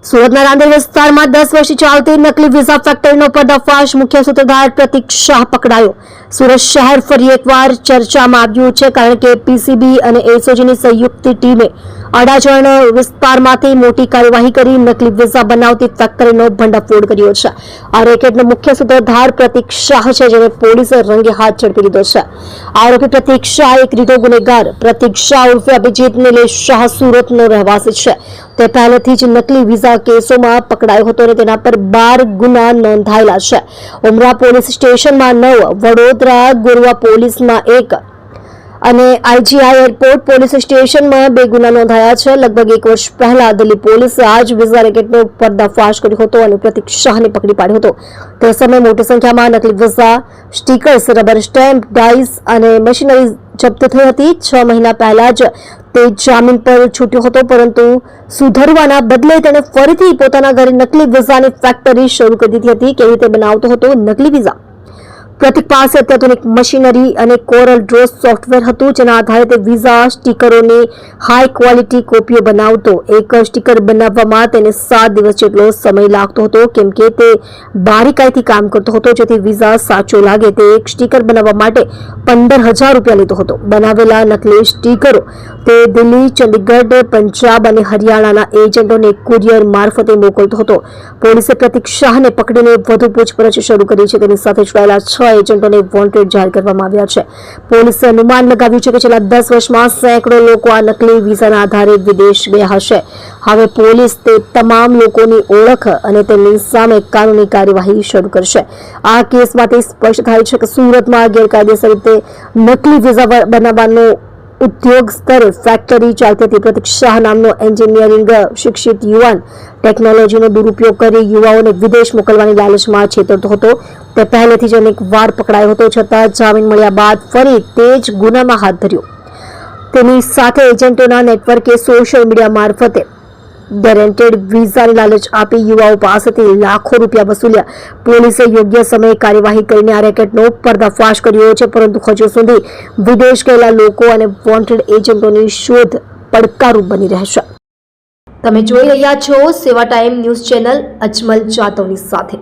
સુરતના રાંદેર વિસ્તારમાં 10 વર્ષથી ચાલતી નકલી વિઝા ફેક્ટરીનો પર્દાફાશ, મુખ્ય સૂત્રધાર પ્રતિક શાહ પકડાયો। સુરત શહેર ફરી એકવાર ચર્ચામાં આવ્યું છે, કારણ કે પીસીબી અને એસઓજીની સંયુક્ત ટીમે અડાજણ વિસ્તારમાંથી મોટી કાર્યવાહી કરી નકલી વિઝા બનાવતી ફેક્ટરીનો ભંડાફોડ કર્યો છે। આ રેકેટનો મુખ્ય સૂત્રધાર પ્રતિક શાહ છે, જેને પોલીસે રંગે હાથ ઝડપી લીધો છે। આરોપી પ્રતિક શાહ એક રીઢો ગુનેગાર પ્રતિક શાહ ઉર્ફે અભિજીત નિલેશ શાહ સુરતનો રહેવાસી છે। તે પહેલેથી જ નકલી વિઝા કેસોમાં પકડાયો હતો અને તેના પર 12 ગુના નોંધાયેલા છે। ઉમરા પોલીસ સ્ટેશનમાં 9, વડોદરા ગોરવા પોલીસમાં 1 અને આઈજીઆઈ એરપોર્ટ પોલીસ સ્ટેશનમાં 2 ગુના નોંધાયા છે। લગભગ 1 વર્ષ પહેલા દિલ્હી પોલીસે આ જ વિઝા રેકેટનો પર્દાફાશ કર્યો હતો અને પ્રતિક શાહને પકડી પાડ્યો હતો। તે સમયે મોટી સંખ્યામાં નકલી visa, stickers, rubber stamp, dice અને મશીનરી જપ્ત થઈ હતી। 6 મહિના પહેલા જ તે જામીન પર છૂટ્યો હતો, પરંતુ સુધરવાના બદલે તેણે ફરીથી પોતાના ઘરે નકલી વિઝાની ફેક્ટરી શરૂ કરી દીધી હતી। કેવી રીતે બનાવતો હતો નકલી વિઝા? પ્રતિક પાસે અત્યાધુનિક મશીનરી અને કોરલ ડ્રો સોફ્ટવેર હતું, જેના આધારે તે વિઝા સ્ટીકરોની હાઈ ક્વોલિટી કોપીઓ બનાવતો। એક સ્ટીકર બનાવવામાં તેને 7 દિવસ જેટલો સમય લાગતો હતો, કેમ કે તે બારીકાઈથી કામ કરતો હતો, જેથી વિઝા સાચો લાગે। તે એક સ્ટીકર બનાવવા માટે 15,000 રૂપિયા લેતો હતો। બનાવેલા નકલી સ્ટીકરો તે દિલ્હી, ચંદીગઢ, પંજાબ અને હરિયાણાના એજન્ટોને કુરિયર મારફતે મોકલતો હતો। પોલીસે પ્રતિક શાહને પકડીને વધુ પૂછપરછ શરૂ કરી છે। તેની સાથે જોડાયેલા 6 એજન્ટોને વોન્ટેડ જાહેર કરવામાં આવ્યા છે। પોલીસે અનુમાન લગાવ્યું છે કે છેલ્લા 10 વર્ષમાં સેંકડો લોકો આ નકલી વિઝાના આધારે વિદેશ ગયા હશે। હવે પોલીસ તે તમામ લોકોની ઓળખ અને તેમની સામે કાનૂની કાર્યવાહી શરૂ કરશે। આ કેસમાંથી સ્પષ્ટ થાય છે કે સુરતમાં ગેરકાયદેસર રીતે નકલી વિઝા બનાવવાનો ઉદ્યોગ સ્તરે ફેક્ટરી ચાલતી હતી। પ્રતિક શાહ નામનો એન્જિનિયરિંગ શિક્ષિત યુવાન ટેકનોલોજીનો દુરુપયોગ કરી યુવાઓને વિદેશ મોકલવાની લાલચમાં છેતરતો હતો। તે પહેલેથી જ અનેક વાર પકડાયો હતો, છતાં જામીન મળ્યા બાદ ફરી તે જ ગુનામાં હાથ ધર્યો। તેની સાથે એજન્ટોના નેટવર્કે સોશિયલ મીડિયા મારફતે ગેરંટેડ વિઝાની લાલચ આપી યુવાઓ પાસેથી લાખો રૂપિયા વસૂલ્યા। પોલીસે યોગ્ય સમયે કાર્યવાહી કરીને આ રેકેટનો પર્દાફાશ કર્યો છે, પરંતુ હજુ સુધી વિદેશ ગયેલા લોકો અને વોન્ટેડ એજન્ટોની શોધ પડકારરૂપ બની રહેશે। તમે જોઈ રહ્યા છો સેવા ટાઈમ ન્યૂઝ ચેનલ અજમલ જાતવની સાથે।